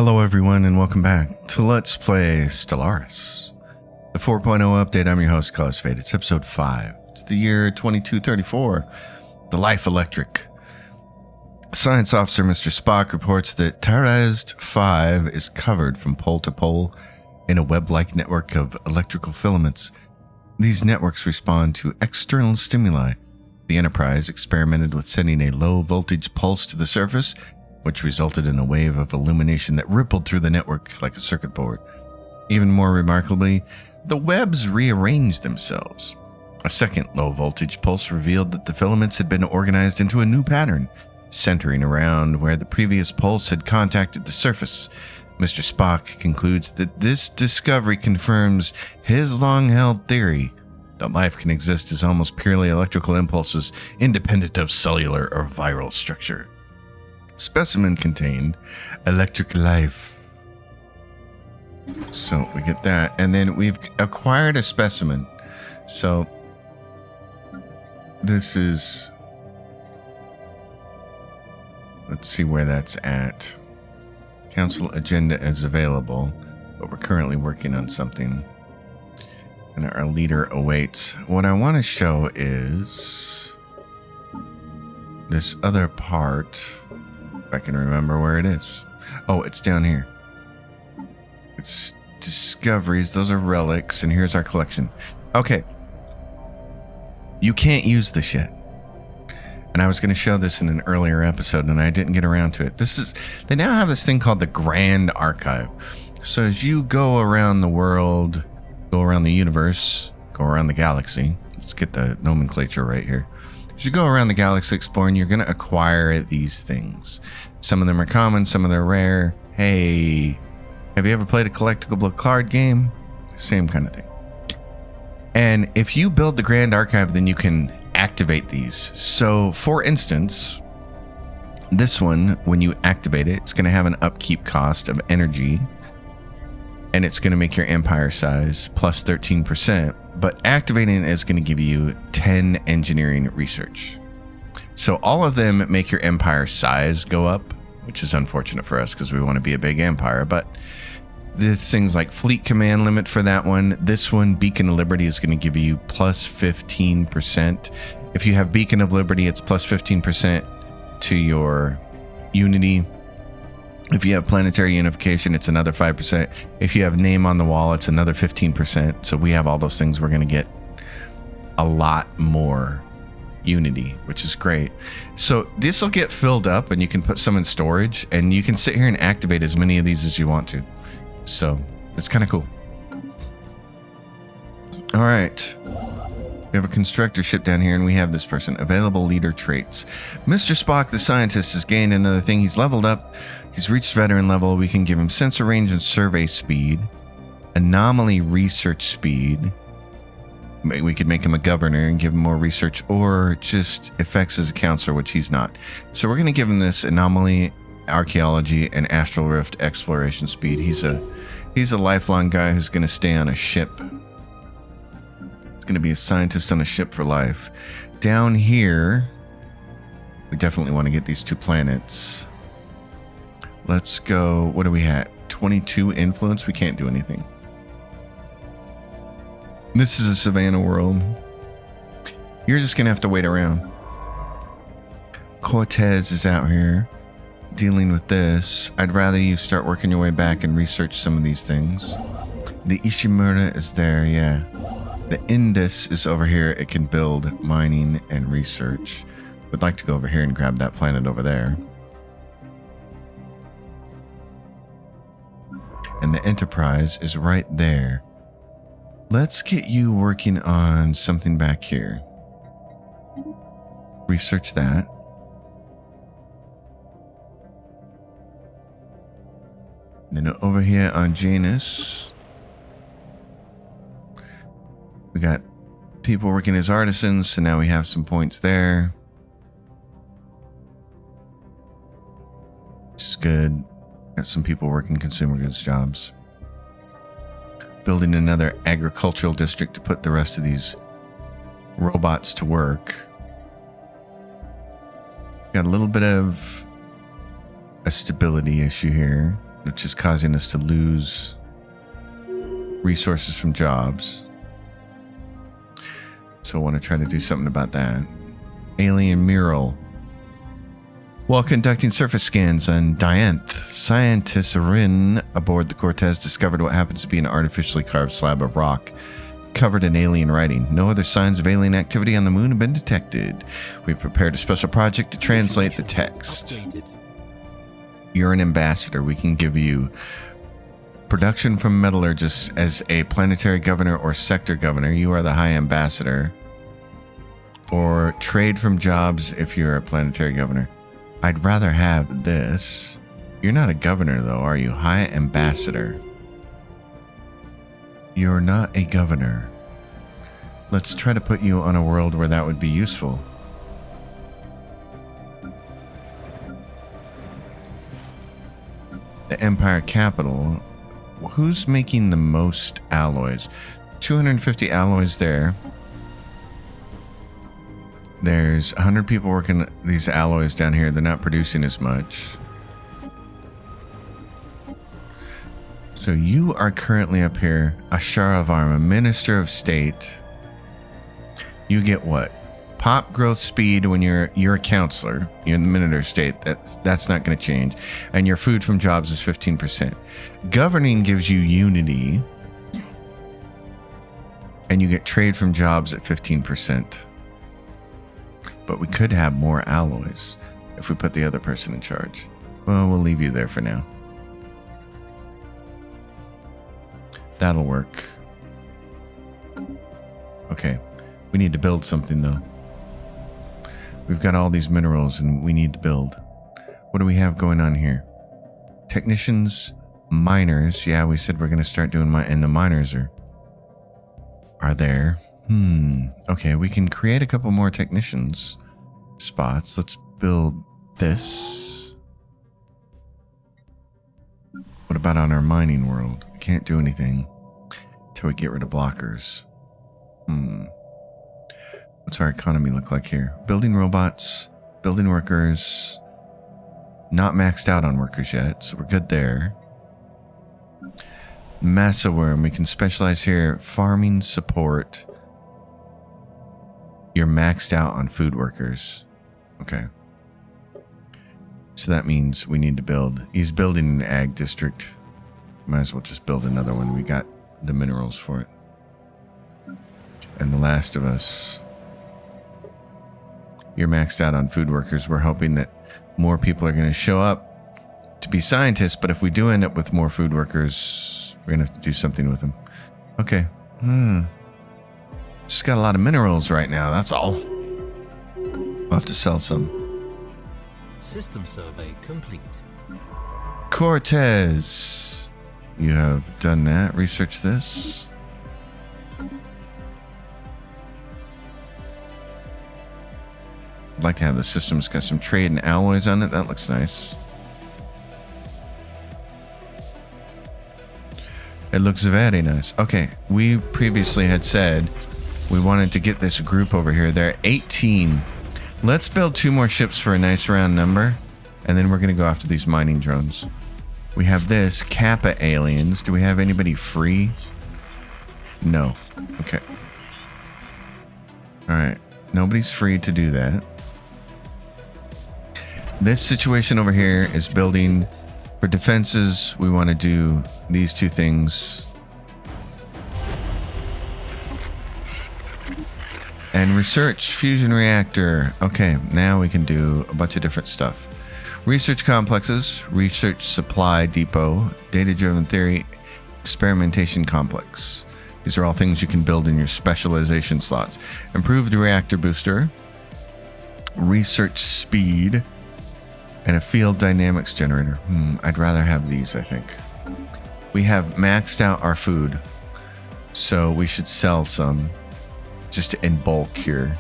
Hello everyone and welcome back to Let's Play Stellaris. The 4.0 update, I'm your host, Colors Fade. It's episode 5. It's the year 2234. The Life Electric. Science Officer Mr. Spock reports that Terrazed 5 is covered from pole to pole in a web-like network of electrical filaments. These networks respond to external stimuli. The Enterprise experimented with sending a low-voltage pulse to the surface, which resulted in a wave of illumination that rippled through the network like a circuit board. Even more remarkably, the webs rearranged themselves. A second low-voltage pulse revealed that the filaments had been organized into a new pattern, centering around where the previous pulse had contacted the surface. Mr. Spock concludes that this discovery confirms his long-held theory that life can exist as almost purely electrical impulses, independent of cellular or viral structure. Specimen contained electric life. So we get that, and then we've acquired a specimen. So this is, let's see where that's at. Council agenda is available, but we're currently working on something, and our leader awaits. What I want to show is this other part. If I can remember where it is. Oh, it's down here. It's discoveries. Those are relics, and here's our collection. Okay. You can't use this yet. And I was going to show this in an earlier episode, and I didn't get around to it. They now have this thing called the Grand Archive. So as you go around the world, go around the universe, go around the galaxy. Let's get the nomenclature right here. As you go around the galaxy exploring, you're going to acquire these things. Some of them are common, some of them are rare. Hey, have you ever played a collectible card game? Same kind of thing. And if you build the Grand Archive, then you can activate these. So, for instance, this one, when you activate it, it's going to have an upkeep cost of energy. And it's going to make your empire size plus 13%. But activating it is going to give you 10 engineering research. So all of them make your empire size go up, which is unfortunate for us because we want to be a big empire. But there's things like fleet command limit for that one. This one, Beacon of Liberty, is going to give you plus 15%. If you have Beacon of Liberty, it's plus 15% to your Unity. If you have planetary unification, it's another 5%. If you have name on the wall, it's another 15%. So we have all those things. We're going to get a lot more Unity, which is great. So this will get filled up, and you can put some in storage, and you can sit here and activate as many of these as you want to. So it's kind of cool. All right. We have a constructor ship down here, and we have this person. Available leader traits. Mr. Spock, the scientist, has gained another thing. He's leveled up. He's reached veteran level. We can give him sensor range and survey speed. Anomaly research speed. We could make him a governor and give him more research, or just effects as a counselor, which he's not. So we're going to give him this anomaly, archaeology, and astral rift exploration speed. He's a lifelong guy who's going to stay on a ship. He's going to be a scientist on a ship for life. Down here, we definitely want to get these 2 planets. Let's go. What are we at? 22 influence. We can't do anything. This is a savannah world. You're just going to have to wait around. Cortez is out here dealing with this. I'd rather you start working your way back and research some of these things. The Ishimura is there, yeah. The Indus is over here. It can build mining and research. Would like to go over here and grab that planet over there. And the Enterprise is right there. Let's get you working on something back here. Research that. And then over here on Janus, we got people working as artisans, so now we have some points there. Which is good. Got some people working consumer goods jobs. Building another agricultural district to put the rest of these robots to work. Got a little bit of a stability issue here. which is causing us to lose resources from jobs. So I want to try to do something about that. Alien mural. While conducting surface scans on Dianth, scientists aboard the Cortez discovered what happens to be an artificially carved slab of rock covered in alien writing. No other signs of alien activity on the moon have been detected. We've prepared a special project to translate the text. You're an ambassador. We can give you production from metallurgists as a planetary governor or sector governor. You are the high ambassador. Or trade from jobs if you're a planetary governor. I'd rather have this. You're not a governor, though, are you? High ambassador. You're not a governor. Let's try to put you on a world where that would be useful. The Empire capital. Who's making the most alloys? 250 alloys there. There's 100 people working these alloys down here. They're not producing as much. So you are currently up here. Ashara Varma, Minister of State. You get what? Pop growth speed when you're a counselor. You're in the Minister of State. That's not going to change. And your food from jobs is 15%. Governing gives you unity. And you get trade from jobs at 15%. But we could have more alloys if we put the other person in charge. Well, we'll leave you there for now. That'll work. Okay. We need to build something, though. We've got all these minerals, and we need to build. What do we have going on here? Technicians, miners. Yeah, we said we're going to start doing and the miners are there. Okay, we can create a couple more technicians spots. Let's build this. What about on our mining world? We can't do anything until we get rid of blockers. What's our economy look like here? Building robots, building workers. Not maxed out on workers yet, so we're good there. Massa worm, we can specialize here. Farming support. You're maxed out on food workers. Okay. So that means we need to build. He's building an ag district. Might as well just build another one. We got the minerals for it. And The Last of Us. You're maxed out on food workers. We're hoping that more people are going to show up to be scientists, but if we do end up with more food workers, we're going to have to do something with them. Okay. Just got a lot of minerals right now, that's all. We'll have to sell some. System survey complete. Cortez. You have done that. Research this. I'd like to have the system's got some trade and alloys on it. That looks nice. It looks very nice. Okay, we previously had said we wanted to get this group over here. They're 18. Let's build 2 more ships for a nice round number, and then we're going to go after these mining drones. We have this, Kappa aliens. Do we have anybody free? No. Okay. Alright. Nobody's free to do that. This situation over here is building for defenses. We want to do these 2 things. And research fusion reactor. Okay, now we can do a bunch of different stuff. Research complexes, research supply depot, data-driven theory, experimentation complex. These are all things you can build in your specialization slots. Improved reactor booster, research speed, and a field dynamics generator. I'd rather have these, I think. We have maxed out our food, so we should sell some just in bulk here.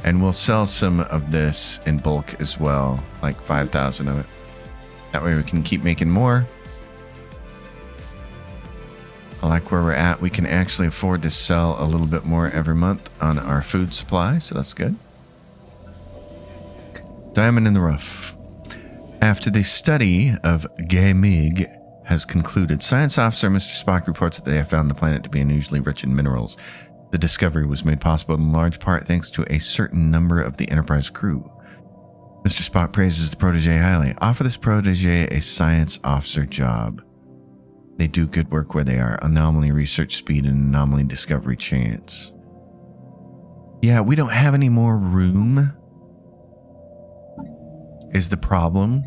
And we'll sell some of this in bulk as well, like 5,000 of it. That way we can keep making more. I like where we're at. We can actually afford to sell a little bit more every month on our food supply, so that's good. Diamond in the rough. After the study of gaming has concluded, Science Officer Mr. Spock reports that they have found the planet to be unusually rich in minerals. The discovery was made possible in large part thanks to a certain number of the Enterprise crew. Mr. Spock praises the protege highly. Offer this protege a science officer job. They do good work where they are. Anomaly research speed and anomaly discovery chance. Yeah, we don't have any more room. Is the problem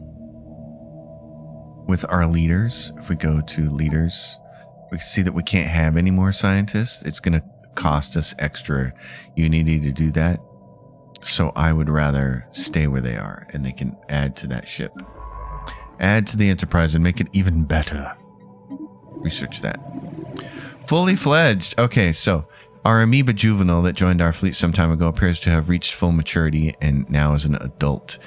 with our leaders. If we go to leaders, we can see that we can't have any more scientists. It's going to cost us extra unity to do that. So I would rather stay where they are, and they can add to that ship. Add to the Enterprise and make it even better. Research that. Fully fledged. Okay, so our amoeba juvenile that joined our fleet some time ago appears to have reached full maturity and now is an adult.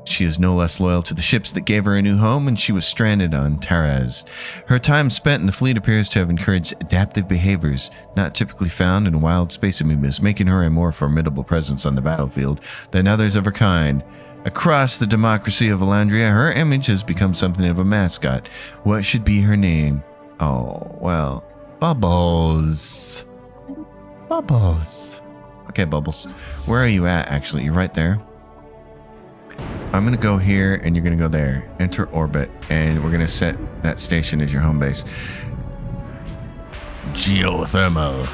She is no less loyal to the ships that gave her a new home, and she was stranded on Taraz. Her time spent in the fleet appears to have encouraged adaptive behaviors not typically found in wild space amoebas, making her a more formidable presence on the battlefield than others of her kind. Across the democracy of Elandria, her image has become something of a mascot. What should be her name? Oh, well, Bubbles. Bubbles. Okay, Bubbles. Where are you at, actually? You're right there. I'm going to go here, and you're going to go there. Enter orbit, and we're going to set that station as your home base. Geothermal.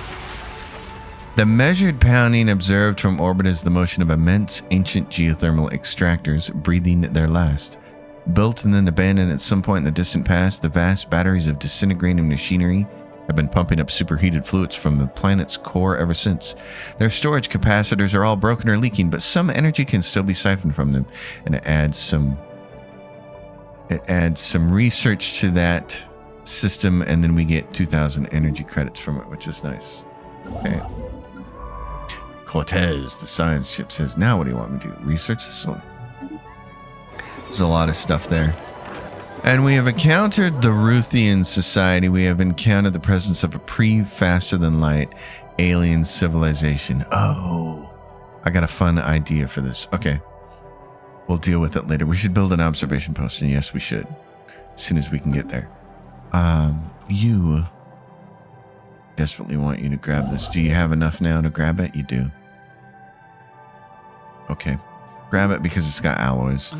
The measured pounding observed from orbit is the motion of immense ancient geothermal extractors breathing their last. Built and then abandoned at some point in the distant past, the vast batteries of disintegrating machinery have been pumping up superheated fluids from the planet's core ever since. Their storage capacitors are all broken or leaking, but some energy can still be siphoned from them, and it adds some research to that system, and then we get 2,000 energy credits from it, which is nice. Okay. Cortez, the science ship, says, now what do you want me to do? Research this one? There's a lot of stuff there. And we have encountered the Ruthian society. We have encountered the presence of a pre-faster-than-light alien civilization. Oh, I got a fun idea for this. Okay. We'll deal with it later. We should build an observation post, and yes, we should. As soon as we can get there. You desperately want you to grab this. Do you have enough now to grab it? You do. Okay. Grab it because it's got alloys.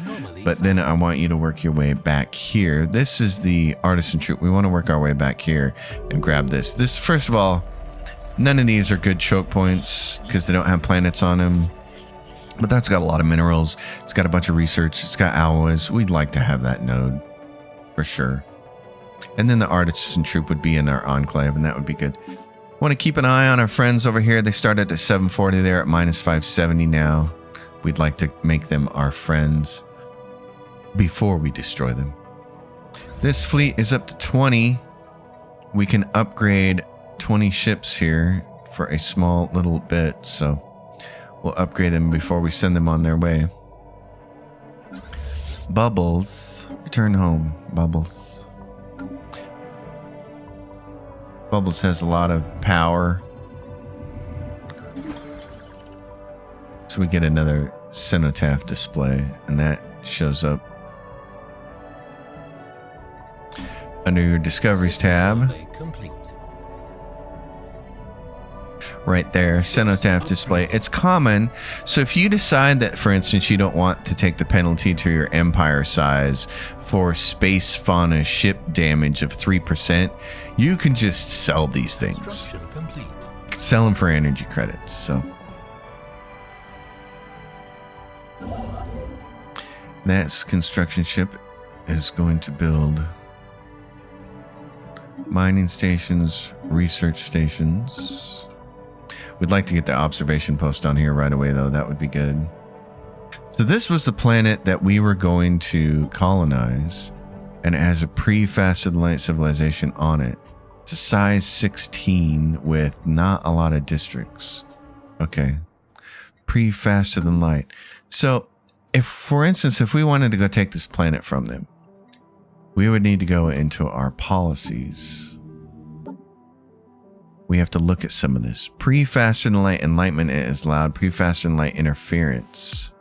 But then I want you to work your way back here. This is the artisan troop. We want to work our way back here and grab this. This, first of all, none of these are good choke points because they don't have planets on them. But that's got a lot of minerals. It's got a bunch of research. It's got alloys. We'd like to have that node for sure. And then the artisan troop would be in our enclave, and that would be good. Want to keep an eye on our friends over here. They started at 740. They're at minus 570 now. We'd like to make them our friends before we destroy them. This fleet is up to 20. We can upgrade 20 ships here for a small little bit, so we'll upgrade them before we send them on their way. Bubbles, return home, Bubbles. Bubbles has a lot of power. So we get another cenotaph display, and that shows up under your Discoveries tab. Right there, cenotaph display. It's common, so if you decide that, for instance, you don't want to take the penalty to your empire size for space fauna ship damage of 3%, you can just sell these things. Sell them for energy credits, so. That construction ship is going to build mining stations, research stations. We'd like to get the observation post on here right away, though. That would be good. So this was the planet that we were going to colonize, and it has a pre-faster-than-light civilization on it. It's a size 16 with not a lot of districts. Okay. Pre-faster-than-light. So if, for instance, if we wanted to go take this planet from them, we would need to go into our policies. We have to look at some of this. Pre-faster-than-light enlightenment is allowed. Pre-faster-than-light interference.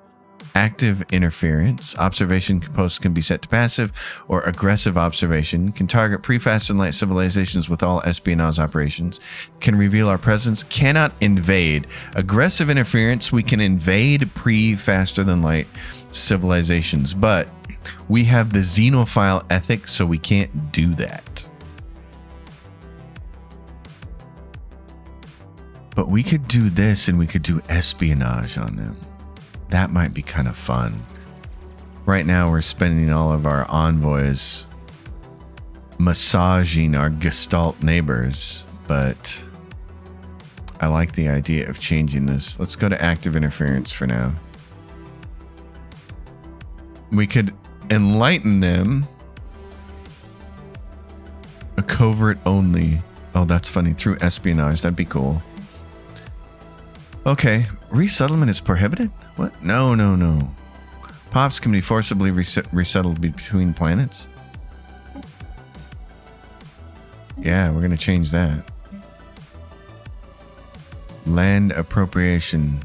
Active interference. Observation posts can be set to passive or aggressive observation. Can target pre-fast and light civilizations with all espionage operations. Can reveal our presence. Cannot invade. Aggressive interference. We can invade pre-faster than light civilizations, but we have the xenophile ethic, so we can't do that. But we could do this, and we could do espionage on them. That might be kind of fun. Right now, we're spending all of our envoys massaging our Gestalt neighbors, but I like the idea of changing this. Let's go to active interference for now. We could enlighten them. A covert only. Oh, that's funny. Through espionage. That'd be cool. Okay. Resettlement is prohibited? What? No. Pops can be forcibly resettled between planets? Yeah, we're going to change that. Land appropriation.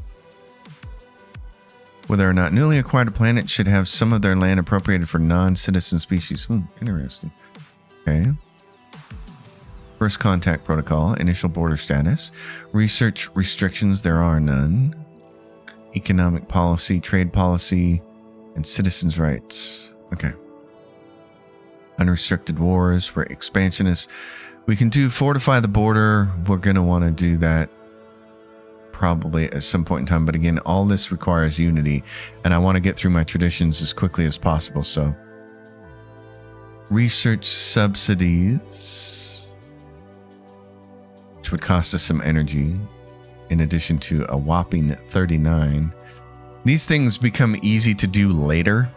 Whether or not newly acquired planets should have some of their land appropriated for non-citizen species. Interesting. Okay. First contact protocol. Initial border status. Research restrictions. There are none. Economic policy, trade policy, and citizens' rights. Okay. Unrestricted wars. We're expansionists. We can do fortify the border. We're going to want to do that probably at some point in time. But again, all this requires unity, and I want to get through my traditions as quickly as possible. So, research subsidies, which would cost us some energy, in addition to a whopping 39. These things become easy to do later.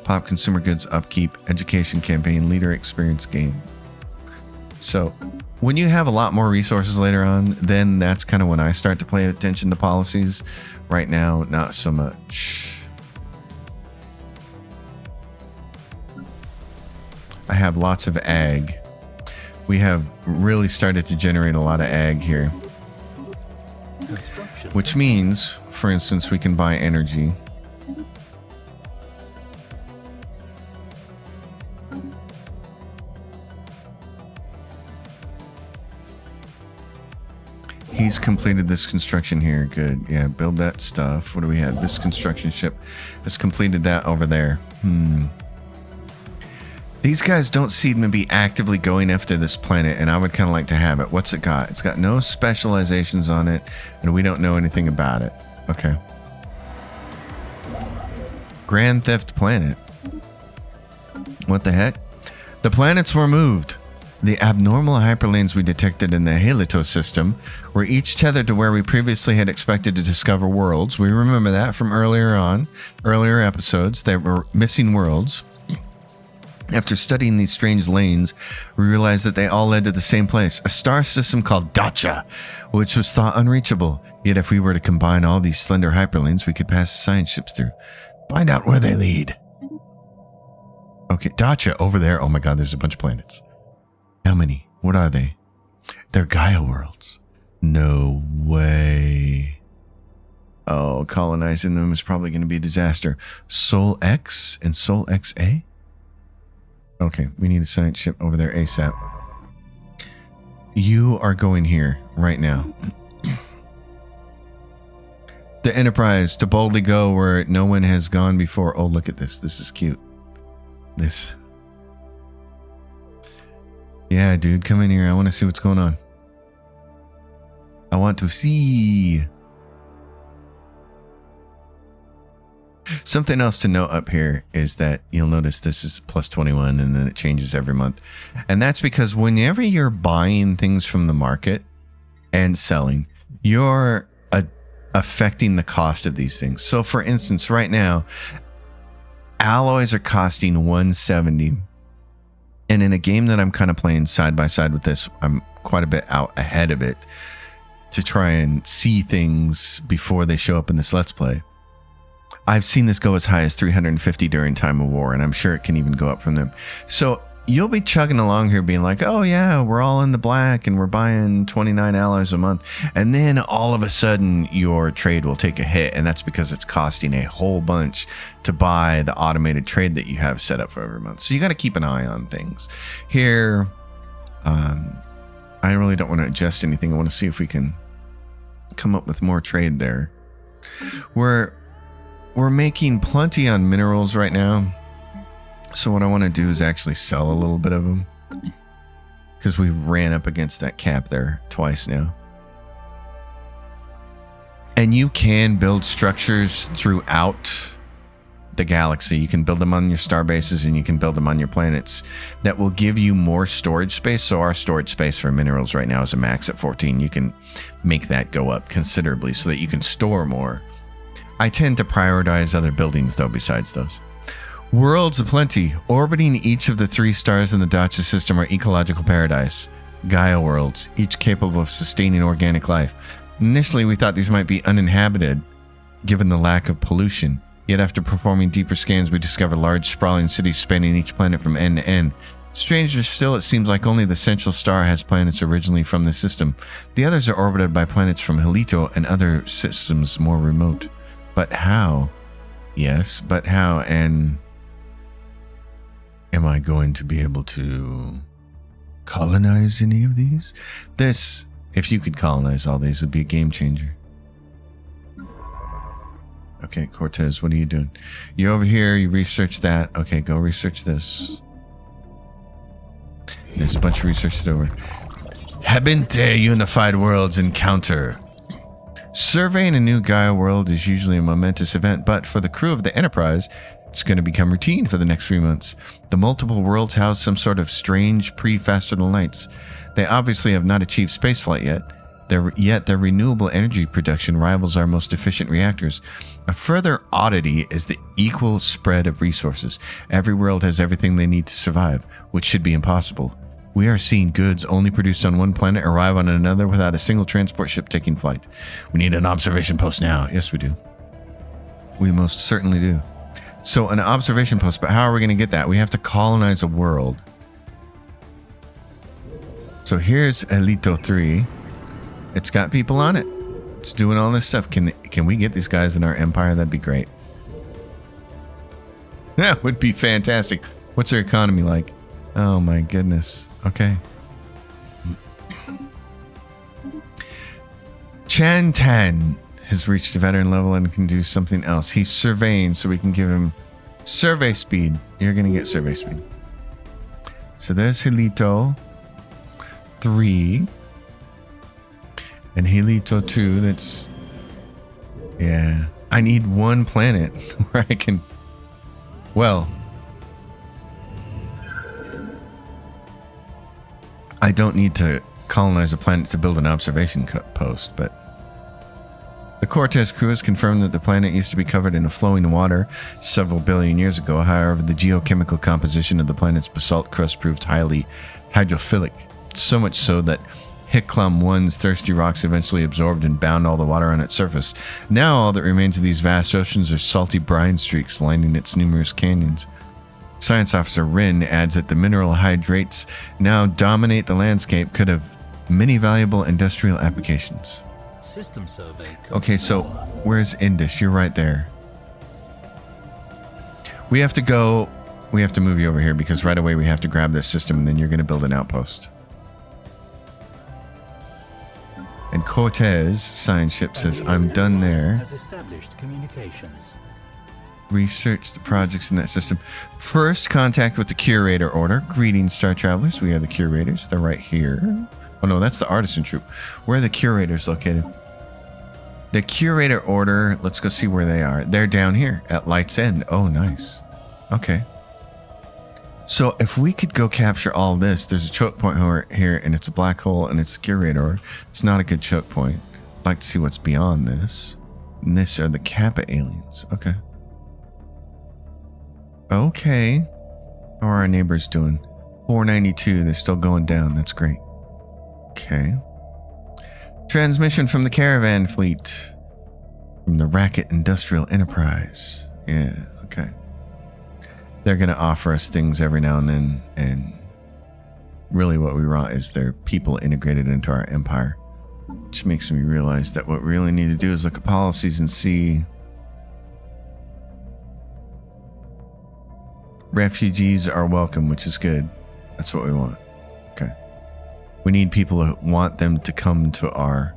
Pop consumer goods upkeep, education campaign, leader experience gain. So when you have a lot more resources later on, then that's kind of when I start to pay attention to policies. Right now, not so much. I have lots of ag. We have really started to generate a lot of ag here. Which means, for instance, we can buy energy. He's completed this construction here. Good. Yeah, build that stuff. What do we have? This construction ship has completed that over there. These guys don't seem to be actively going after this planet, and I would kind of like to have it. What's it got? It's got no specializations on it, and we don't know anything about it. Okay. Grand Theft Planet. What the heck? The planets were moved. The abnormal hyperlanes we detected in the Halitos system were each tethered to where we previously had expected to discover worlds. We remember that from earlier episodes. There were missing worlds. After studying these strange lanes, we realized that they all led to the same place, a star system called Dacha, which was thought unreachable. Yet if we were to combine all these slender hyperlanes, we could pass science ships through. Find out where they lead. Okay, Dacha, over there. Oh my god, there's a bunch of planets. How many? What are they? They're Gaia worlds. No way. Oh, colonizing them is probably going to be a disaster. Sol X and Sol XA? Okay, we need a science ship over there ASAP. You are going here right now. The Enterprise, to boldly go where no one has gone before. Oh, look at this. This is cute. This. Yeah, dude, come in here. I want to see what's going on. I want to see. Something else to note up here is that you'll notice this is plus 21 and then it changes every month. And that's because whenever you're buying things from the market and selling, you're affecting the cost of these things. So for instance, right now, alloys are costing 170. And in a game that I'm kind of playing side by side with this, I'm quite a bit out ahead of it to try and see things before they show up in this Let's Play. I've seen this go as high as 350 during time of war, and I'm sure it can even go up from them. So you'll be chugging along here being like, oh yeah, we're all in the black and we're buying $29 a month. And then all of a sudden your trade will take a hit. And that's because it's costing a whole bunch to buy the automated trade that you have set up for every month. So you got to keep an eye on things. Here, I really don't want to adjust anything. I want to see if we can come up with more trade there. We're making plenty on minerals right now. So what I want to do is actually sell a little bit of them, because we ran up against that cap there twice now. And you can build structures throughout the galaxy. You can build them on your star bases and you can build them on your planets that will give you more storage space. So our storage space for minerals right now is a max at 14. You can make that go up considerably so that you can store more. I tend to prioritize other buildings though besides those. Worlds aplenty. Orbiting each of the 3 stars in the Dacha system are ecological paradise. Gaia worlds, each capable of sustaining organic life. Initially, we thought these might be uninhabited, given the lack of pollution. Yet after performing deeper scans, we discovered large sprawling cities spanning each planet from end to end. Stranger still, it seems like only the central star has planets originally from this system. The others are orbited by planets from Helito and other systems more remote. But how? Yes, but how? And am I going to be able to colonize any of these? This, if you could colonize all these, would be a game changer. Okay, Cortez, what are you doing? You're over here, you research that. Okay, go research this. There's a bunch of research over. Habente Unified Worlds Encounter. Surveying a new Gaia world is usually a momentous event, but for the crew of the Enterprise, it's going to become routine for the next few months. The multiple worlds house some sort of strange pre-faster-than-lights. They obviously have not achieved spaceflight yet. Their renewable energy production rivals our most efficient reactors. A further oddity is the equal spread of resources. Every world has everything they need to survive, which should be impossible. We are seeing goods only produced on one planet arrive on another without a single transport ship taking flight. We need an observation post now. Yes, we do. We most certainly do. So an observation post, but how are we going to get that? We have to colonize a world. So here's Helito 3. It's got people on it. It's doing all this stuff. Can we get these guys in our empire? That'd be great. That would be fantastic. What's their economy like? Oh my goodness. Okay. Chan Tan has reached a veteran level and can do something else. He's surveying, so we can give him survey speed. You're going to get survey speed. So there's Helito 3. And Helito 2, that's... Yeah. I need one planet where I can... Well... I don't need to colonize a planet to build an observation post, but... The Cortez crew has confirmed that the planet used to be covered in flowing water several billion years ago. However, the geochemical composition of the planet's basalt crust proved highly hydrophilic. So much so that Hicklum 1's thirsty rocks eventually absorbed and bound all the water on its surface. Now all that remains of these vast oceans are salty brine streaks lining its numerous canyons. Science Officer Rin adds that the mineral hydrates now dominate the landscape could have many valuable industrial applications. System survey. Okay, so where's Indus? You're right there. We have to move you over here because right away we have to grab this system and then you're going to build an outpost. And Cortez, science ship, says, I'm done there. Has established communications. Research the projects in that system. First, contact with the Curator Order. Greetings, Star Travelers. We are the Curators. They're right here. Oh no, that's the Artisan Troop. Where are the Curators located? The Curator Order, let's go see where they are. They're down here at Light's End. Oh, nice. Okay. So if we could go capture all this, there's a choke point here, and it's a black hole, and it's a Curator Order. It's not a good choke point. I'd like to see what's beyond this. And this are the Kappa aliens. Okay. Okay. How are our neighbors doing? 492. They're still going down. That's great. Okay. Transmission from the caravan fleet. From the Racket Industrial Enterprise. Yeah, okay. They're going to offer us things every now and then, and really what we want is their people integrated into our empire. Which makes me realize that what we really need to do is look at policies and see refugees are welcome, which is good. That's what we want. Okay. We need people who want them to come to our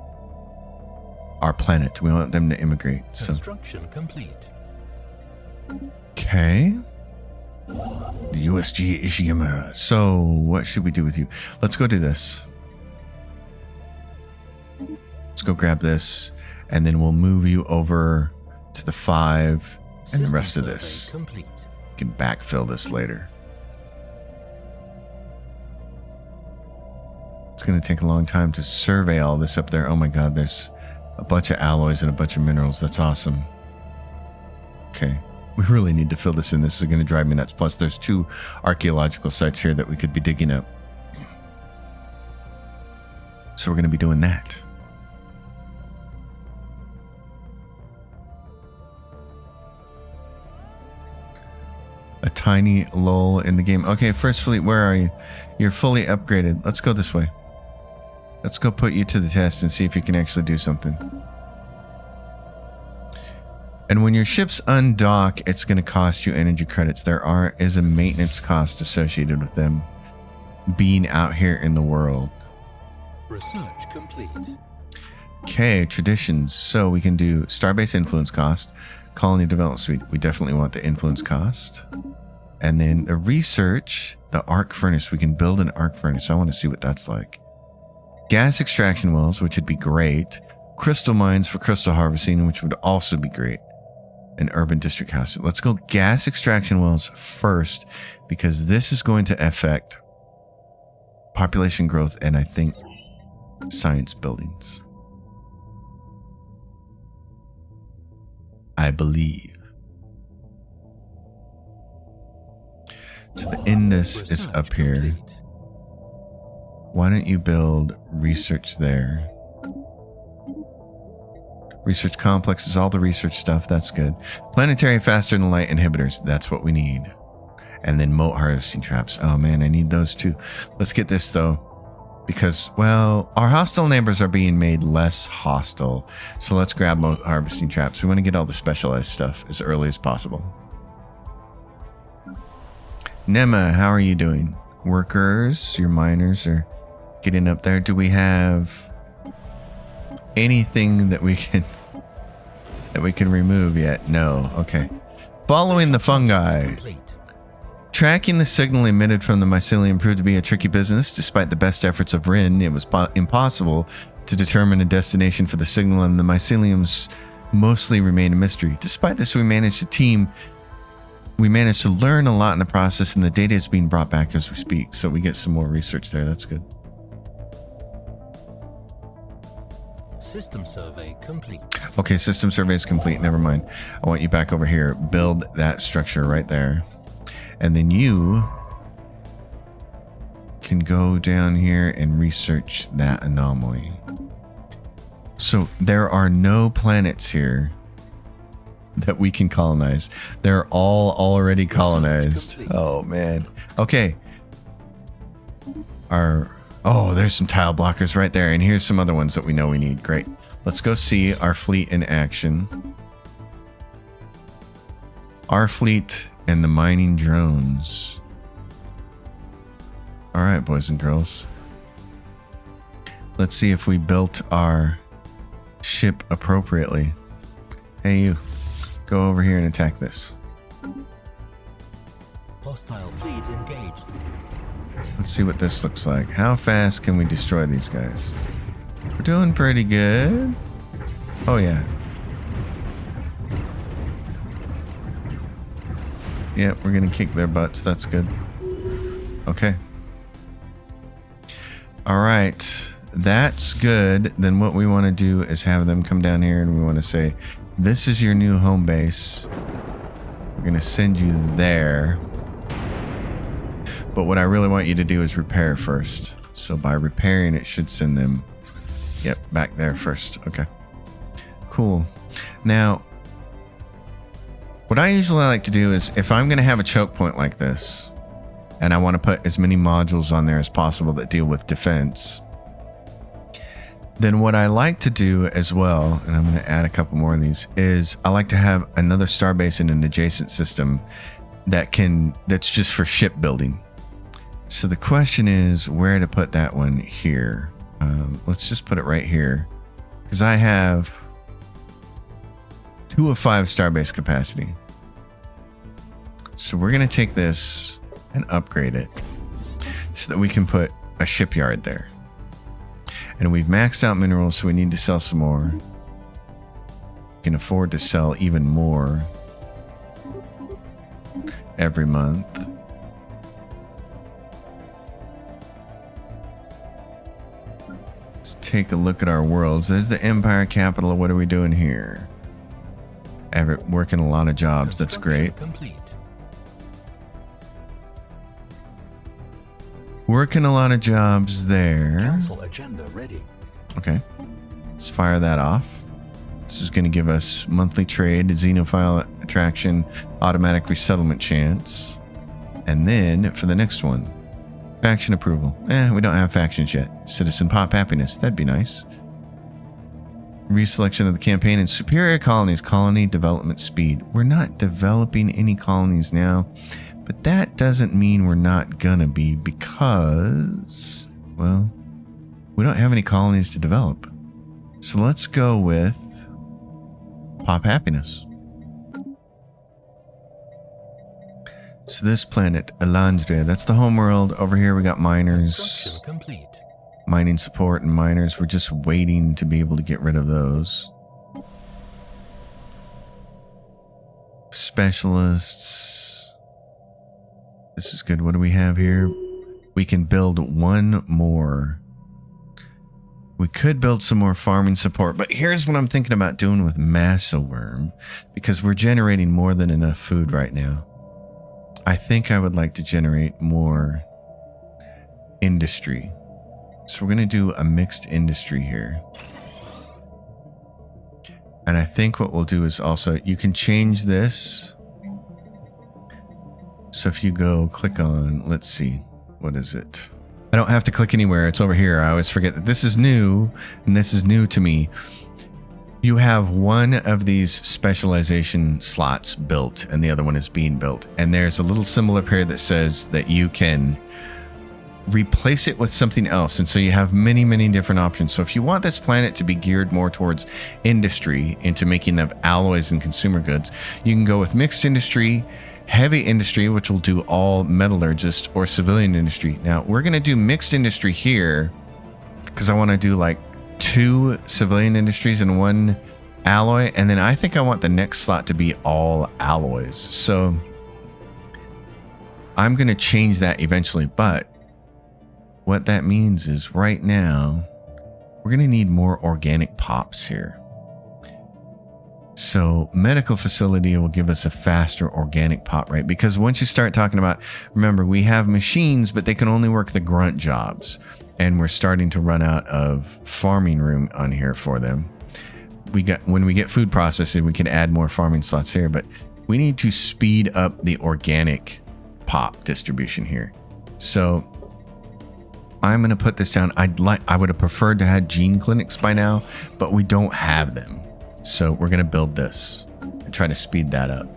planet. We want them to immigrate. So. Construction complete. Okay. The USG Ishigami. So, what should we do with you? Let's go do this. Let's go grab this, and then we'll move you over to the 5 and the rest of this. Complete. We can backfill this later. It's going to take a long time to survey all this up there. Oh my god, there's a bunch of alloys and a bunch of minerals. That's awesome. Okay. We really need to fill this in. This is going to drive me nuts. Plus, there's 2 archaeological sites here that we could be digging up. So we're going to be doing that. A tiny lull in the game. Okay, First Fleet, where are you? You're fully upgraded. Let's go this way. Let's go put you to the test and see if you can actually do something. And when your ships undock, it's going to cost you energy credits. There is a maintenance cost associated with them being out here in the world. Research complete. Okay, traditions. So we can do Starbase influence cost, colony development suite. We definitely want the influence cost. And then the research, the arc furnace. We can build an arc furnace. I want to see what that's like. Gas extraction wells, which would be great. Crystal mines for crystal harvesting, which would also be great. An urban district house. Let's go gas extraction wells first, because this is going to affect population growth and I think science buildings. I believe. So the Indus is up here. Why don't you build research there? Research complex is all the research stuff. That's good. Planetary faster than light inhibitors. That's what we need. And then moat harvesting traps. Oh man, I need those too. Let's get this though. Because, well, our hostile neighbors are being made less hostile. So let's grab moat harvesting traps. We want to get all the specialized stuff as early as possible. Nema, how are you doing? Workers, your miners are getting up there. Do we have anything that we can remove yet? No. Okay. Following the fungi. Tracking the signal emitted from the mycelium proved to be a tricky business. Despite the best efforts of Rin, it was impossible to determine a destination for the signal, and the myceliums mostly remain a mystery. Despite this, we managed to learn a lot in the process, and the data is being brought back as we speak. So we get some more research there. That's good. System survey complete. Okay, system survey is complete. Never mind. I want you back over here. Build that structure right there. And then you can go down here and research that anomaly. So there are no planets here that we can colonize. They're all already colonized. Oh man. Okay. There's some tile blockers right there, and here's some other ones that we know we need. Great. Let's go see our fleet in action. Our fleet and the mining drones. All right, boys and girls. Let's see if we built our ship appropriately. Hey, you. Go over here and attack this. Hostile fleet engaged. Let's see what this looks like. How fast can we destroy these guys? We're doing pretty good. Oh, yeah. Yep, we're going to kick their butts. That's good. Okay. All right. That's good. Then what we want to do is have them come down here, and we want to say, this is your new home base. We're going to send you there. But what I really want you to do is repair first. So by repairing, it should send them, yep, back there first. Okay. Cool. Now, what I usually like to do is, if I'm going to have a choke point like this, and I want to put as many modules on there as possible that deal with defense, then what I like to do as well, and I'm going to add a couple more of these, is I like to have another starbase in an adjacent system that's just for shipbuilding. So the question is where to put that one here. Let's just put it right here, because I have 2 of 5 starbase capacity. So we're going to take this and upgrade it so that we can put a shipyard there. And we've maxed out minerals, so we need to sell some more. We can afford to sell even more every month. Let's take a look at our worlds. There's the Empire capital. What are we doing here? Working a lot of jobs. That's great. Complete. Working a lot of jobs there. Council agenda ready. Okay. Let's fire that off. This is going to give us monthly trade, xenophile attraction, automatic resettlement chance. And then for the next one, faction approval. We don't have factions yet. Citizen pop happiness. That'd be nice. Reselection of the campaign and superior colonies. Colony development speed. We're not developing any colonies now, but that doesn't mean we're not gonna be, because, well, we don't have any colonies to develop. So let's go with pop happiness. So this planet, Elandria, that's the homeworld. Over here we got miners. Construction complete. Mining support and miners. We're just waiting to be able to get rid of those. Specialists. This is good. What do we have here? We can build one more. We could build some more farming support, but here's what I'm thinking about doing with Massa Worm, because we're generating more than enough food right now. I think I would like to generate more industry. So we're going to do a mixed industry here. And I think what we'll do is also, you can change this. So if you go click on, let's see, what is it? I don't have to click anywhere. It's over here. I always forget that this is new, and this is new to me. You have one of these specialization slots built, and the other one is being built. And there's a little symbol up here that says that you can replace it with something else. And so you have many, many different options. So if you want this planet to be geared more towards industry, into making of alloys and consumer goods, you can go with mixed industry, heavy industry, which will do all metallurgist, or civilian industry. Now we're going to do mixed industry here because I want to do like 2 civilian industries and 1 alloy. And then I think I want the next slot to be all alloys. So I'm going to change that eventually. But what that means is right now we're going to need more organic pops here. So medical facility will give us a faster organic pop rate, because once you start talking about, remember, we have machines, but they can only work the grunt jobs, and we're starting to run out of farming room on here for them. When we get food processing, we can add more farming slots here, but we need to speed up the organic pop distribution here. So I'm going to put this down. I would have preferred to have gene clinics by now, but we don't have them. So we're going to build this and try to speed that up.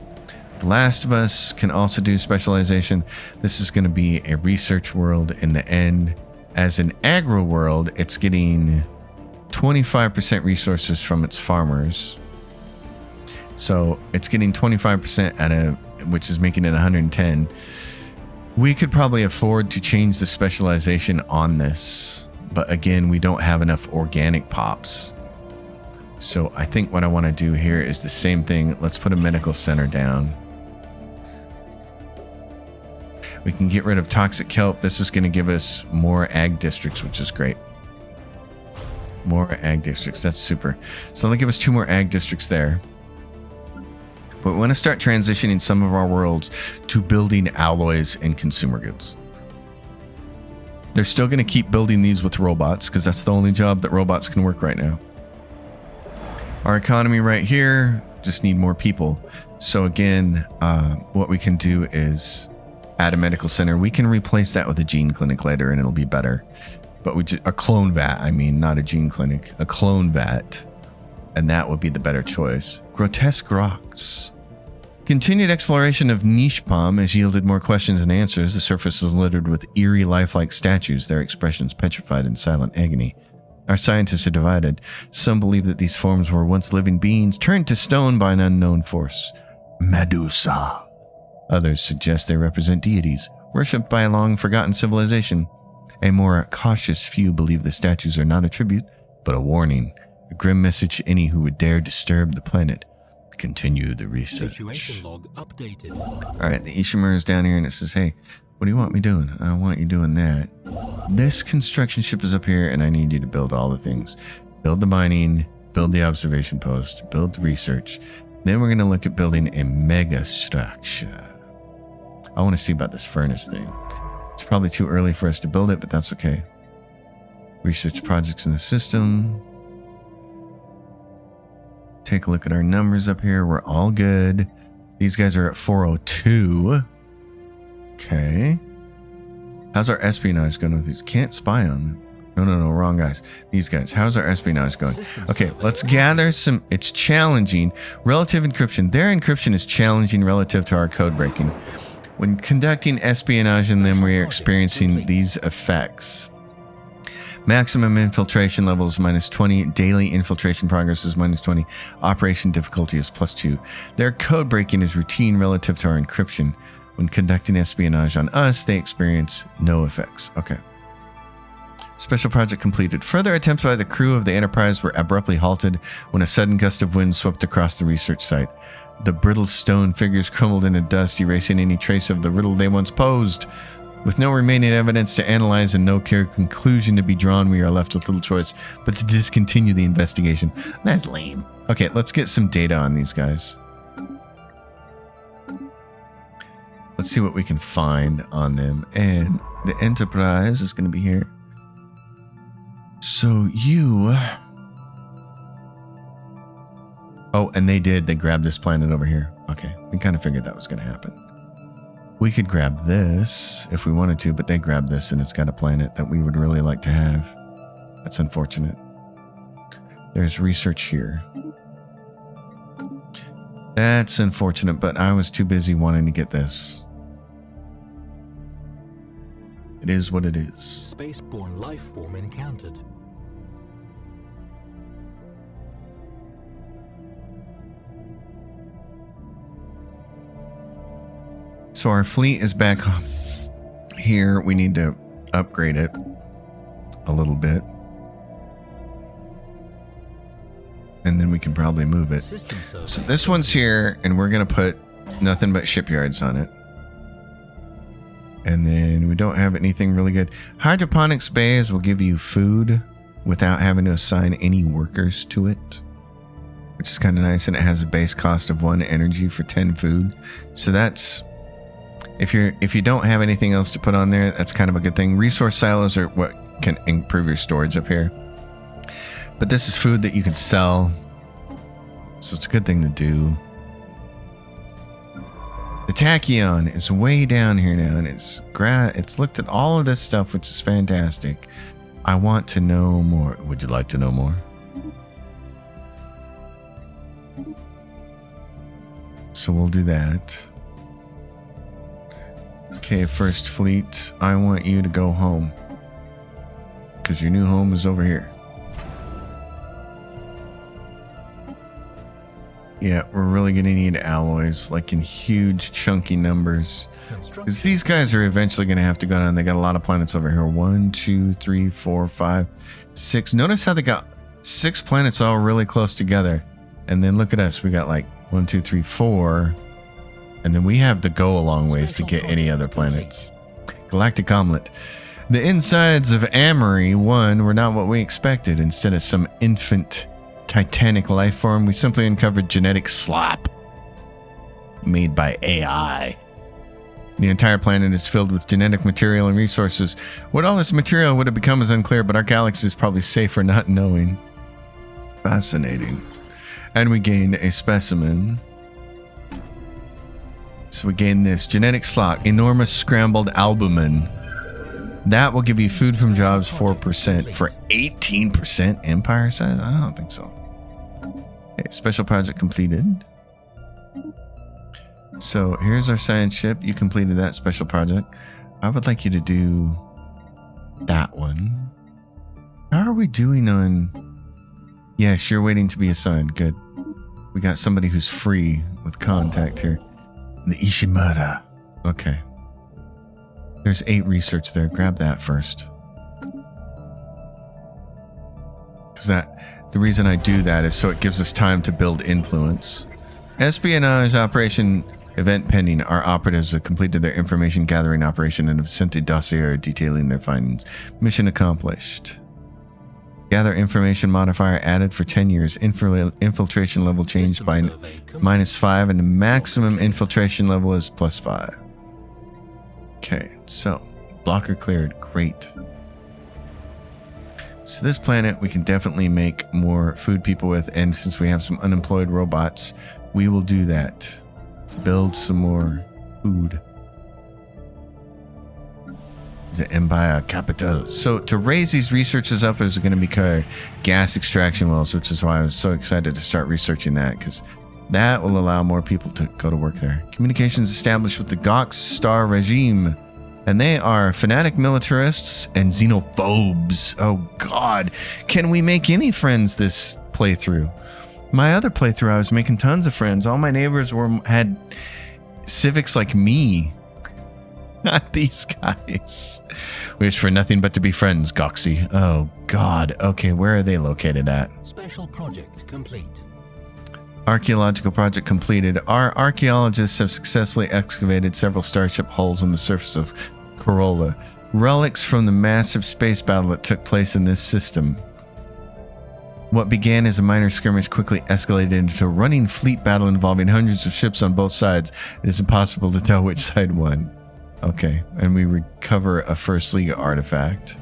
The Last of Us can also do specialization. This is going to be a research world in the end. As an agro world, it's getting 25% resources from its farmers. So it's getting 25% which is making it 110. We could probably afford to change the specialization on this, but again, we don't have enough organic pops. So I think what I want to do here is the same thing. Let's put a medical center down. We can get rid of toxic kelp. This is going to give us more ag districts, which is great. More ag districts. That's super. So they'll give us 2 more ag districts there. But we want to start transitioning some of our worlds to building alloys and consumer goods. They're still going to keep building these with robots, because that's the only job that robots can work right now. Our economy right here, just need more people. So again, what we can do is at a medical center. We can replace that with a gene clinic later and it'll be better. But a clone vat, I mean, not a gene clinic, a clone vat. And that would be the better choice. Grotesque rocks. Continued exploration of Niche Palm has yielded more questions than answers. The surface is littered with eerie, lifelike statues, their expressions petrified in silent agony. Our scientists are divided. Some believe that these forms were once living beings turned to stone by an unknown force. Medusa. Others suggest they represent deities, worshipped by a long-forgotten civilization. A more cautious few believe the statues are not a tribute, but a warning, a grim message to any who would dare disturb the planet. Continue the research. Situation log updated. All right, the Ishimura is down here and it says, hey, what do you want me doing? I want you doing that. This construction ship is up here and I need you to build all the things. Build the mining, build the observation post, build the research. Then we're going to look at building a mega structure. I want to see about this furnace thing. It's probably too early for us to build it, but that's okay. Research projects in the system. Take a look at our numbers up here. We're all good. These guys are at 402. Okay. How's our espionage going with these? Can't spy on them. No, wrong guys. These guys. How's our espionage going? Okay, let's gather some. It's challenging. Relative encryption. Their encryption is challenging relative to our code breaking. When conducting espionage in them, we are experiencing these effects. Maximum infiltration level is -20. Daily infiltration progress is -20. Operation difficulty is +2. Their code breaking is routine relative to our encryption. When conducting espionage on us, they experience no effects. Okay. Special project completed. Further attempts by the crew of the Enterprise were abruptly halted when a sudden gust of wind swept across the research site. The brittle stone figures crumbled into dust, erasing any trace of the riddle they once posed. With no remaining evidence to analyze and no clear conclusion to be drawn, we are left with little choice but to discontinue the investigation. That's lame. Okay, let's get some data on these guys. Let's see what we can find on them. And the Enterprise is going to be here. So you... Oh, and they grabbed this planet over here. Okay, we kind of figured that was going to happen. We could grab this if we wanted to, but they grabbed this and it's got a planet that we would really like to have. That's unfortunate. There's research here. That's unfortunate, but I was too busy wanting to get this. It is what it is. Spaceborne life form encountered. So our fleet is back here. We need to upgrade it a little bit. And then we can probably move it. So this one's here, and we're going to put nothing but shipyards on it. And then we don't have anything really good. Hydroponics bays will give you food without having to assign any workers to it, which is kind of nice. And it has a base cost of 1 energy for 10 food. So that's... If you don't have anything else to put on there, that's kind of a good thing. Resource silos are what can improve your storage up here. But this is food that you can sell. So it's a good thing to do. The Tachyon is way down here now, and it's looked at all of this stuff, which is fantastic. I want to know more. Would you like to know more? So we'll do that. Okay, First Fleet, I want you to go home. Because your new home is over here. Yeah, we're really going to need alloys, like in huge, chunky numbers. Because these guys are eventually going to have to go down. They got a lot of planets over here. 1, 2, 3, 4, 5, 6. Notice how they got 6 planets all really close together. And then look at us. We got like 1, 2, 3, 4. And then we have to go a long ways to get any other planets. Galactic Omelet. The insides of Amory 1 were not what we expected. Instead of some infant titanic life form, we simply uncovered genetic slop made by AI. The entire planet is filled with genetic material and resources. What all this material would have become is unclear, but our galaxy is probably safe for not knowing. Fascinating. And we gained a specimen. So we gain this genetic slot, enormous scrambled albumin. That will give you food from jobs 4% for 18% empire size. I don't think so. Okay, special project completed. So here's our science ship. You completed that special project. I would like you to do that one. How are we doing on... Yes, you're waiting to be assigned. Good. We got somebody who's free with contact here. The Ishimura. Okay. There's 8 research there. Grab that first. Because the reason I do that is so it gives us time to build influence. Espionage operation event pending. Our operatives have completed their information gathering operation and have sent a dossier detailing their findings. Mission accomplished. Gather information modifier added for 10 years. Infiltration level changed by -5 and the maximum infiltration level is +5. Okay, so blocker cleared. Great. So this planet we can definitely make more food people with, and since we have some unemployed robots, we will do that. Build some more food. The Empire Capital. So to raise these researches up is going to be gas extraction wells, which is why I was so excited to start researching that, because that will allow more people to go to work there. Communications established with the Gox Star regime, and they are fanatic militarists and xenophobes. Oh God, can we make any friends this playthrough? My other playthrough, I was making tons of friends. All my neighbors had civics like me. Not these guys. Wish for nothing but to be friends, Goxy. Oh, God. Okay, where are they located at? Special project complete. Archaeological project completed. Our archaeologists have successfully excavated several starship holes on the surface of Corolla. Relics from the massive space battle that took place in this system. What began as a minor skirmish quickly escalated into a running fleet battle involving hundreds of ships on both sides. It is impossible to tell which side won. Okay, and we recover a First League artifact.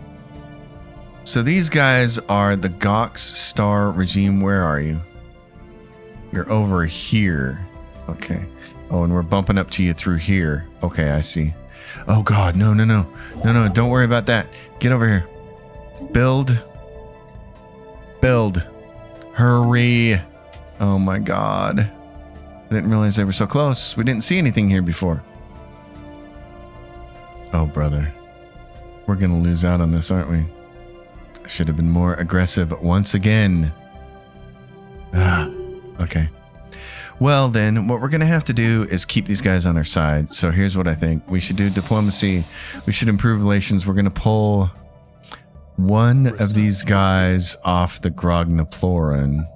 So these guys are the Gox Star regime. Where are you? You're over here. Okay. Oh, and we're bumping up to you through here. Okay, I see. Oh God, no. Don't worry about that. Get over here. Build. Hurry. Oh my God. I didn't realize they were so close. We didn't see anything here before. Oh, brother. We're going to lose out on this, aren't we? I should have been more aggressive once again. Okay. Well, then, what we're going to have to do is keep these guys on our side. So here's what I think. We should do diplomacy. We should improve relations. We're going to pull one of these guys off the Grognaploran.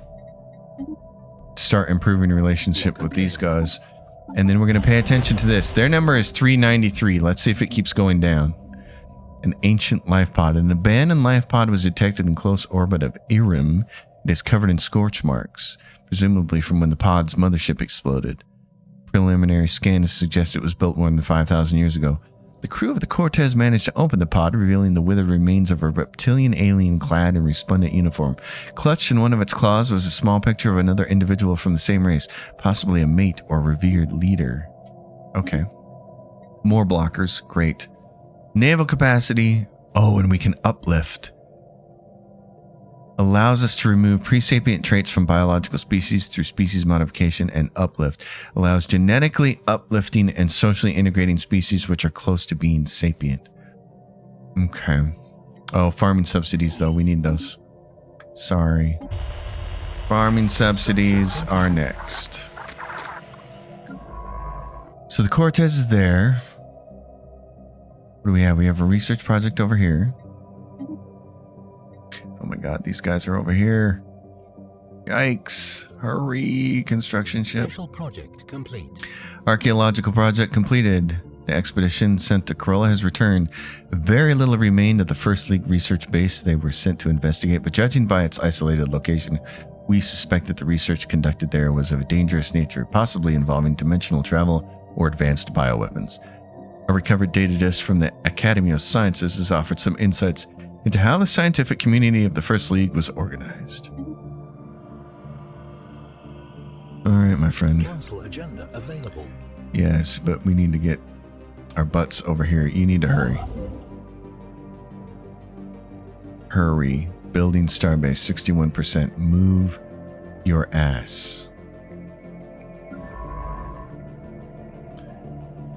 Start improving relationship with these guys. And then we're going to pay attention to this. Their number is 393. Let's see if it keeps going down. An ancient life pod. An abandoned life pod was detected in close orbit of Irim. It is covered in scorch marks, presumably from when the pod's mothership exploded. Preliminary scan has suggested it was built more than 5,000 years ago. The crew of the Cortez managed to open the pod, revealing the withered remains of a reptilian alien clad in resplendent uniform. Clutched in one of its claws was a small picture of another individual from the same race, possibly a mate or revered leader. Okay. More blockers. Great. Naval capacity. Oh, and we can uplift. Allows us to remove pre-sapient traits from biological species through species modification, and uplift. Allows genetically uplifting and socially integrating species which are close to being sapient. Okay. Oh, farming subsidies though. We need those. Sorry. Farming subsidies are next. So the Cortez is there. What do we have? We have a research project over here. Oh my God, these guys are over here. Yikes. Hurry, construction ship. Special project complete. Archaeological project completed. The expedition sent to Corolla has returned. Very little remained of the First League research base they were sent to investigate, but judging by its isolated location, we suspect that the research conducted there was of a dangerous nature, possibly involving dimensional travel or advanced bioweapons. A recovered data disk from the Academy of Sciences has offered some insights into how the scientific community of the First League was organized. All right, my friend. Council agenda available. Yes, but we need to get our butts over here. You need to hurry. Hurry. Building starbase, 61%. Move your ass.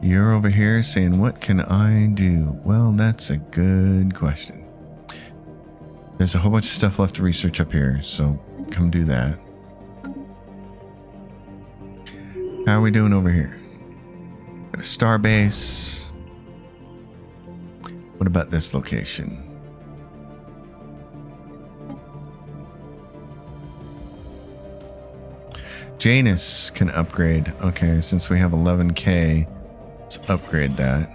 You're over here saying, what can I do? Well, that's a good question. There's a whole bunch of stuff left to research up here, so come do that. How are we doing over here? Got a starbase. What about this location? Janus can upgrade. Okay, since we have 11K, let's upgrade that.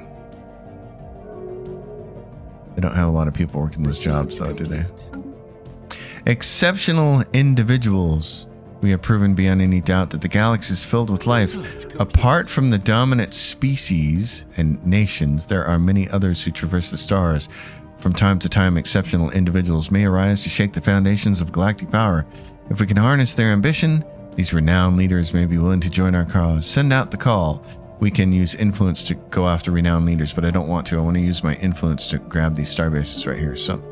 They don't have a lot of people working those jobs though, do they? Exceptional individuals. We have proven beyond any doubt that the galaxy is filled with life. Apart from the dominant species and nations, there are many others who traverse the stars. From time to time, exceptional individuals may arise to shake the foundations of galactic power. If we can harness their ambition, these renowned leaders may be willing to join our cause. Send out the call. We can use influence to go after renowned leaders, but I don't want to. I want to use my influence to grab these starbases right here. So,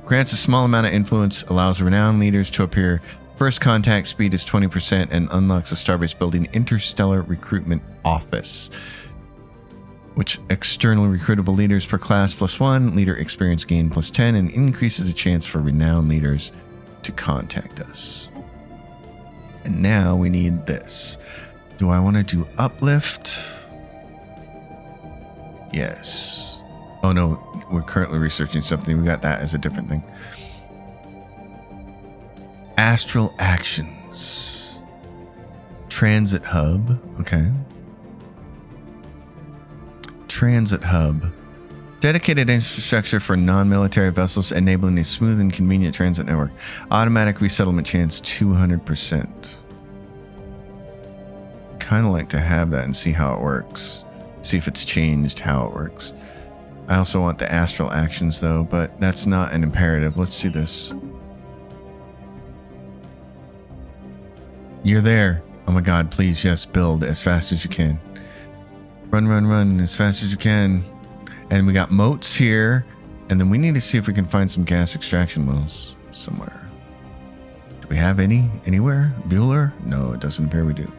grants a small amount of influence, allows renowned leaders to appear. First contact speed is 20% and unlocks a starbase building interstellar recruitment office, which externally recruitable leaders per class +1, leader experience gain +10, and increases the chance for renowned leaders to contact us. And now we need this. Do I want to do uplift? Yes. Oh no, we're currently researching something. We got that as a different thing. Astral actions. Transit hub. Okay. Transit hub. Dedicated infrastructure for non-military vessels, enabling a smooth and convenient transit network. Automatic resettlement chance 200%. Kind of like to have that and see how it works. See if it's changed how it works. I also want the astral actions though, but that's not an imperative. Let's do this. You're there. Oh my god, please, yes, build as fast as you can. Run, run, run as fast as you can. And we got moats here. And then we need to see if we can find some gas extraction wells somewhere. Do we have any anywhere? Bueller? No, it doesn't appear we do.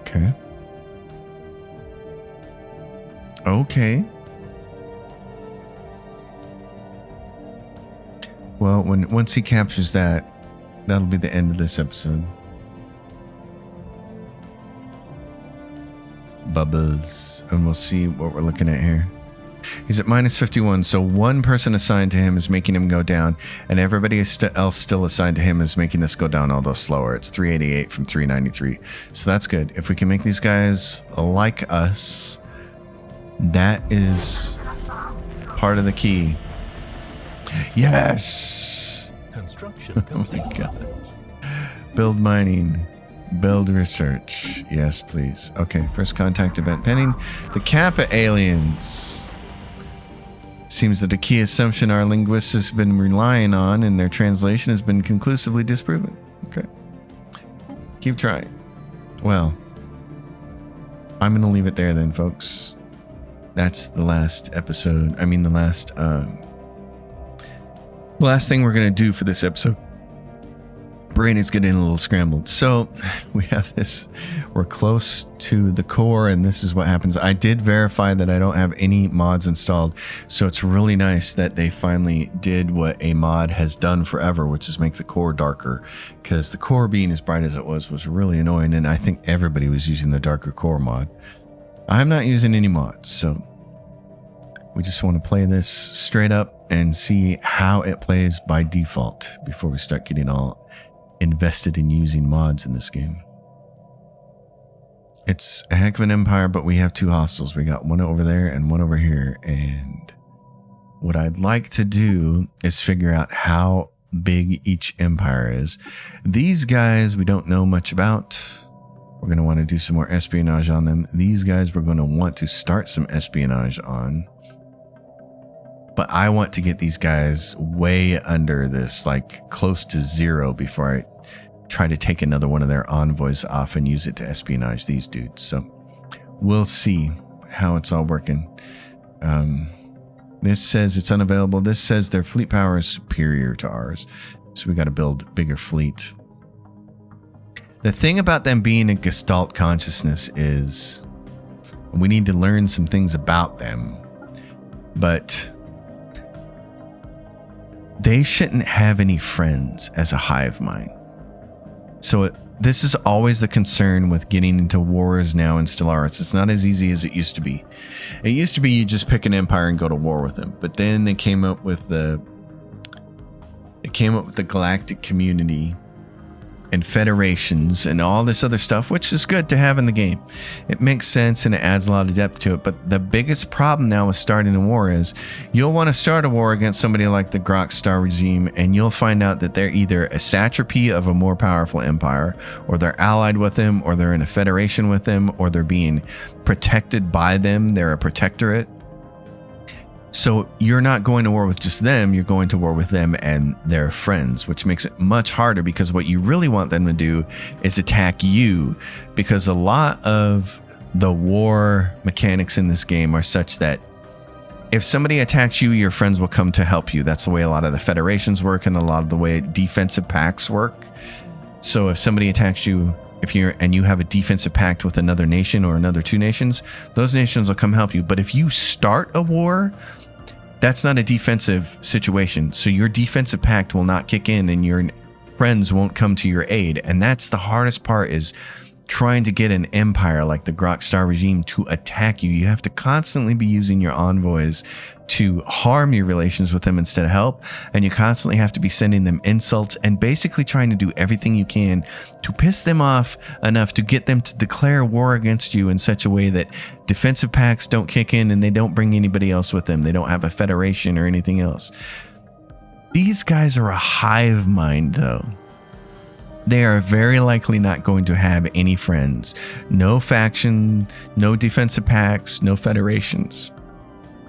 Okay. Okay. Well, once he captures that, that'll be the end of this episode. Bubbles. And we'll see what we're looking at here. He's at -51, so one person assigned to him is making him go down, and everybody else still assigned to him is making this go down, although slower. It's 388 from 393, so that's good. If we can make these guys like us, that is part of the key. Yes! Construction complete. Oh my gosh. Build mining. Build research. Yes, please. Okay, first contact event pending. The Kappa aliens. Seems that a key assumption our linguists have been relying on in their translation has been conclusively disproven. Okay. Keep trying. Well, I'm going to leave it there then, folks. That's the last episode. I mean, the last thing we're going to do for this episode. Brain is getting a little scrambled. So we have this, we're close to the core, and this is what happens. I did verify that I don't have any mods installed, so it's really nice that they finally did what a mod has done forever, which is make the core darker, because the core being as bright as it was really annoying, and I think everybody was using the darker core mod. I'm not using any mods, so we just want to play this straight up and see how it plays by default before we start getting all invested in using mods in this game. It's a heck of an empire, but we have two hostiles. We got one over there and one over here, and what I'd like to do is figure out how big each empire is. These guys we don't know much about. We're going to want to do some more espionage on them. These guys we're going to want to start some espionage on. But I want to get these guys way under this, like close to 0, before I try to take another one of their envoys off and use it to espionage these dudes. So we'll see how it's all working. This says it's unavailable. This says their fleet power is superior to ours. So we got to build a bigger fleet. The thing about them being a Gestalt consciousness is we need to learn some things about them. But they shouldn't have any friends as a hive mind. So this is always the concern with getting into wars now in Stellaris. It's not as easy as it used to be. It used to be you just pick an empire and go to war with them. But then they came up with the galactic community and federations and all this other stuff, which is good to have in the game. It makes sense and it adds a lot of depth to it. But the biggest problem now with starting a war is you'll want to start a war against somebody like the Grok Star regime, and you'll find out that they're either a satrapy of a more powerful empire, or they're allied with them, or they're in a federation with them, or they're being protected by them. They're a protectorate. So you're not going to war with just them, you're going to war with them and their friends, which makes it much harder, because what you really want them to do is attack you, because a lot of the war mechanics in this game are such that if somebody attacks you, your friends will come to help you. That's the way a lot of the federations work and a lot of the way defensive pacts work. So if somebody attacks you, and you have a defensive pact with another nation or another two nations, those nations will come help you. But if you start a war, that's not a defensive situation. So your defensive pact will not kick in and your friends won't come to your aid. And that's the hardest part, is trying to get an empire like the Grok Star regime to attack you. You have to constantly be using your envoys to harm your relations with them instead of help. And you constantly have to be sending them insults and basically trying to do everything you can to piss them off enough to get them to declare war against you in such a way that defensive pacts don't kick in and they don't bring anybody else with them. They don't have a federation or anything else. These guys are a hive mind, though. They are very likely not going to have any friends. No faction, no defensive pacts, no federations.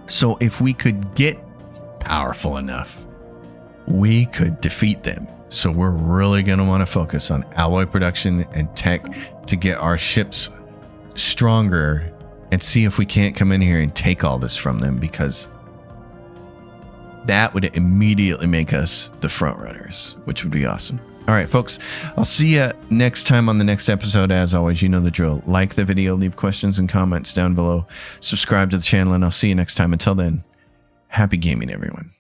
So if we could get powerful enough, we could defeat them. So we're really going to want to focus on alloy production and tech to get our ships stronger and see if we can't come in here and take all this from them, because that would immediately make us the front runners, which would be awesome. All right, folks, I'll see you next time on the next episode. As always, you know the drill. Like the video, leave questions and comments down below. Subscribe to the channel, and I'll see you next time. Until then, happy gaming, everyone.